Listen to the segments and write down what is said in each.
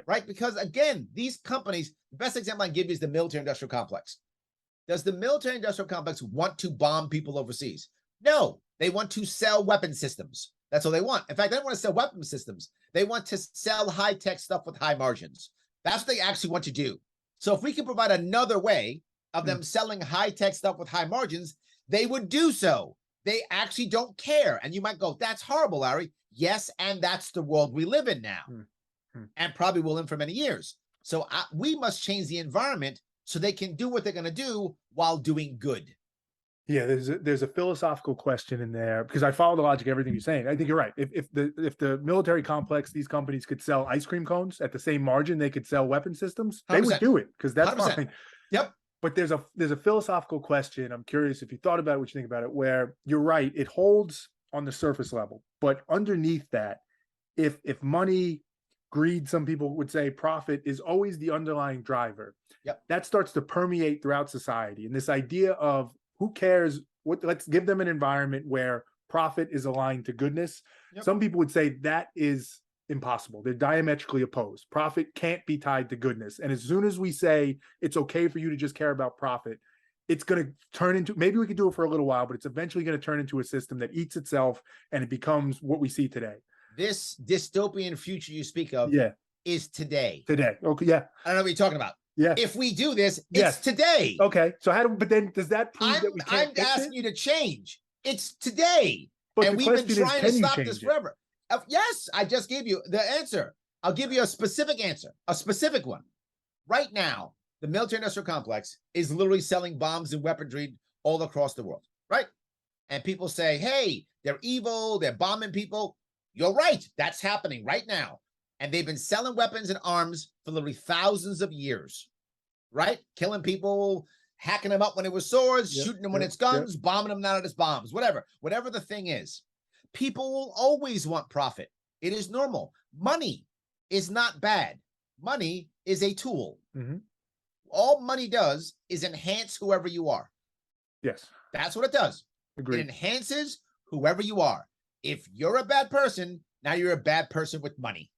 right? Because again, these companies, the best example I can give you is the military industrial complex. Does the military industrial complex want to bomb people overseas? No, they want to sell weapon systems. That's all they want. In fact, they don't want to sell weapon systems. They want to sell high-tech stuff with high margins. That's what they actually want to do. So if we can provide another way of them selling high-tech stuff with high margins, they would do so. They actually don't care. And you might go, that's horrible, Larry. Yes, and that's the world we live in now, and probably will in for many years. So we must change the environment so they can do what they're going to do while doing good. Yeah, there's a philosophical question in there, because I follow the logic of everything you're saying. I think you're right. If the military complex, these companies could sell ice cream cones at the same margin they could sell weapon systems, 100%. They would do it, because that's 100%. Fine. Yep. But there's a philosophical question. I'm curious if you thought about it, what you think about it, where you're right, it holds on the surface level, but underneath that, if money, greed, some people would say profit is always the underlying driver. Yep. That starts to permeate throughout society. And this idea of who cares, let's give them an environment where profit is aligned to goodness. Yep. Some people would say that is impossible. They're diametrically opposed. Profit can't be tied to goodness. And as soon as we say it's okay for you to just care about profit, it's going to turn into, maybe we could do it for a little while, but it's eventually going to turn into a system that eats itself, and it becomes what we see today. This dystopian future you speak of is today. Today. Okay. Yeah. I don't know what you're talking about. Yeah. If we do this, it's today. Okay. So but then does that prove that we can't I'm asking you to change. It's today. But and we've been trying to stop this forever. Yes, I just gave you the answer. I'll give you a specific answer, a specific one. Right now, the military industrial complex is literally selling bombs and weaponry all across the world, right? And people say, hey, they're evil, they're bombing people. You're right. That's happening right now. And they've been selling weapons and arms for literally thousands of years, right? Killing people, hacking them up when it was swords, shooting them when it's guns, bombing them now that it's bombs, whatever the thing is. People will always want profit. It is normal. Money is not bad. Money is a tool. All money does is enhance whoever you are. Yes. That's what it does. Agreed. It enhances whoever you are. If you're a bad person, now you're a bad person with money.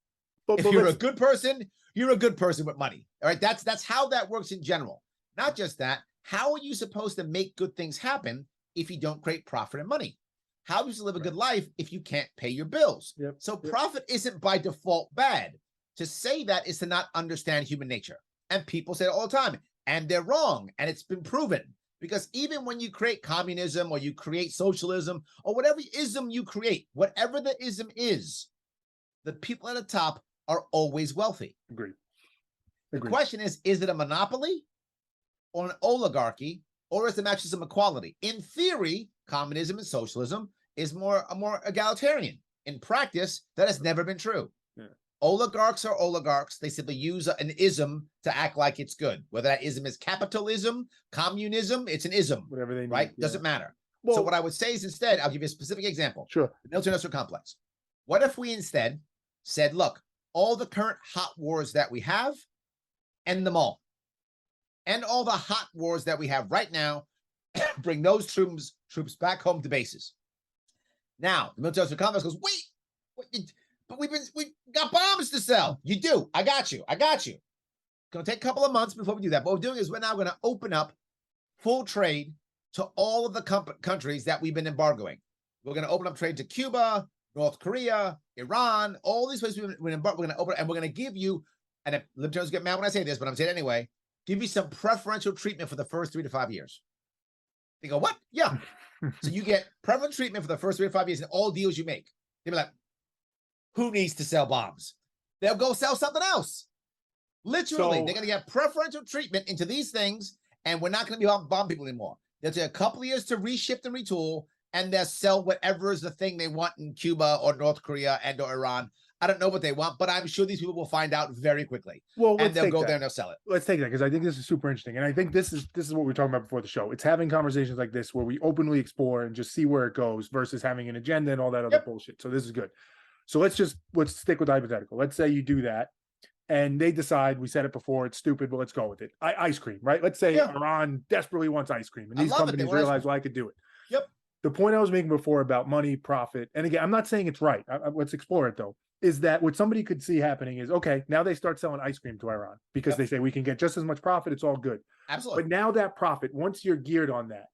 If you're a good person, you're a good person with money. All right. That's how that works in general. Not just that. How are you supposed to make good things happen if you don't create profit and money? How are you to live a good life if you can't pay your bills? So profit isn't by default bad. To say that is to not understand human nature. And people say it all the time, and they're wrong. And it's been proven, because even when you create communism or you create socialism or whatever ism you create, whatever the ism is, the people at the top are always wealthy. Agreed. The question is it a monopoly or an oligarchy, or is it actually some equality? In theory, communism and socialism is more egalitarian. In practice, that has never been true. Oligarchs are oligarchs. They simply use an ism to act like it's good. Whether that ism is capitalism, communism, it's an ism. Whatever they need. Right? Doesn't matter. Well, so what I would say is instead, I'll give you a specific example. Sure. The military industrial complex. What if we instead said, look, all the current hot wars that we have, end them all. End all the hot wars that we have right now, bring those troops back home to bases. Now, the military industrial complex goes, wait, but we got bombs to sell. You do. I got you. It's going to take a couple of months before we do that. What we're doing is we're now going to open up full trade to all of the countries that we've been embargoing. We're going to open up trade to Cuba, North Korea, Iran, all these places we're going to open, and we're going to give you, and if libertarians get mad when I say this, but I'm saying it anyway, give you some preferential treatment for the first 3 to 5 years. They go, what? Yeah. So you get preferential treatment for the first 3 to 5 years in all deals you make. They'll be like, who needs to sell bombs? They'll go sell something else. Literally, they're going to get preferential treatment into these things, and we're not going to be bomb people anymore. They'll take a couple of years to reshift and retool, and they'll sell whatever is the thing they want in Cuba or North Korea and or Iran. I don't know what they want, but I'm sure these people will find out very quickly. Well, and they'll go there and they'll sell it. Let's take that, because I think this is super interesting. And I think this is what we were talking about before the show. It's having conversations like this where we openly explore and just see where it goes versus having an agenda and all that other bullshit. So this is good. So let's stick with the hypothetical. Let's say you do that and they decide, we said it before, it's stupid, but let's go with it. Ice cream, right? Let's say Iran desperately wants ice cream and these companies realize, well, I could do it. Yep. The point I was making before about money, profit, and again, I'm not saying it's right. Let's explore it though. is that what somebody could see happening is, okay, now they start selling ice cream to Iran because Yep. they say we can get just as much profit. It's all good. Absolutely. But now that profit, once you're geared on that,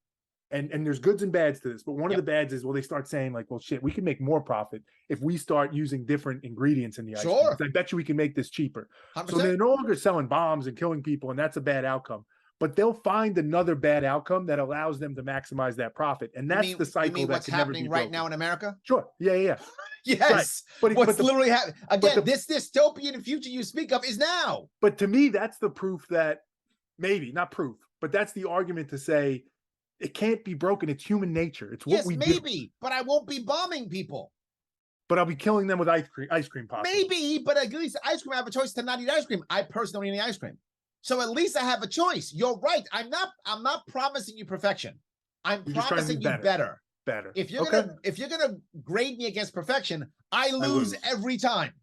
and there's goods and bads to this, but one of Yep. the bads is, well, they start saying like, well, shit, we can make more profit if we start using different ingredients in the ice cream. Sure. 'Cause I bet you we can make this cheaper. So 100%. they're no longer selling bombs and killing people, and that's a bad outcome. But they'll find another bad outcome that allows them to maximize that profit, and that's the You cycle mean that what's can never be happening right broken. now in America? Sure. Yeah, yeah, yeah. Yes. But What's the, literally happening again? the- This dystopian future you speak of is now. but to me, that's the proof that maybe not proof, but that's the argument to say it can't be broken. It's human nature. It's what Yes, we do. maybe, but I won't be bombing people. But I'll be killing them with ice cream possibly. Maybe, but at least ice cream, I have a choice to not eat ice cream. I personally don't eat any ice cream. So at least I have a choice. You're right. I'm not promising you perfection. I'm You're just trying to promising be you better. Better. If you're Okay. gonna grade me against perfection, I lose every time.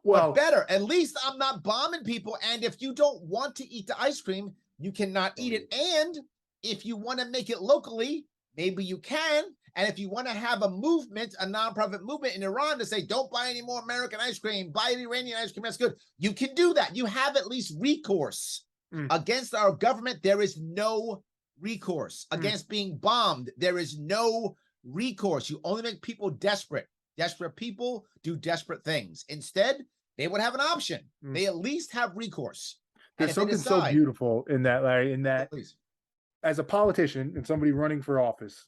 Well, But better, at least I'm not bombing people. And if you don't want to eat the ice cream, you cannot eat it. And if you want to make it locally, maybe you can. And if you want to have a movement, a nonprofit movement in Iran to say, don't buy any more American ice cream, buy Iranian ice cream, that's good. You can do that. You have at least recourse. Against our government. There is no recourse. Against being bombed, there is no recourse. You only make people desperate. Desperate people do desperate things. Instead, they would have an option. They at least have recourse. There's something so beautiful in that, Larry, in that as a politician and somebody running for office,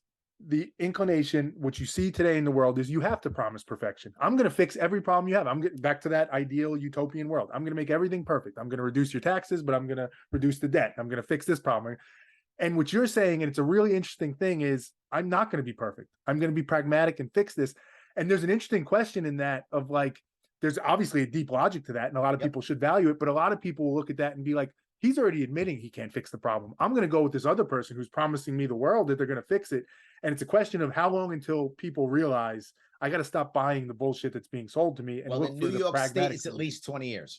the inclination, what you see today in the world is you have to promise perfection. I'm going to fix every problem you have. I'm getting back to that ideal utopian world. I'm going to make everything perfect. I'm going to reduce your taxes, but I'm going to reduce the debt. I'm going to fix this problem. And what you're saying, and it's a really interesting thing, is I'm not going to be perfect. I'm going to be pragmatic and fix this. And there's an interesting question in that of like, there's obviously a deep logic to that, and a lot of people should value it, but a lot of people will look at that and be like, he's already admitting he can't fix the problem. I'm going to go with this other person who's promising me the world that they're going to fix it. And it's a question of how long until people realize I got to stop buying the bullshit that's being sold to me and well, look in for New the York State, pragmatic it's at solution. least 20 years.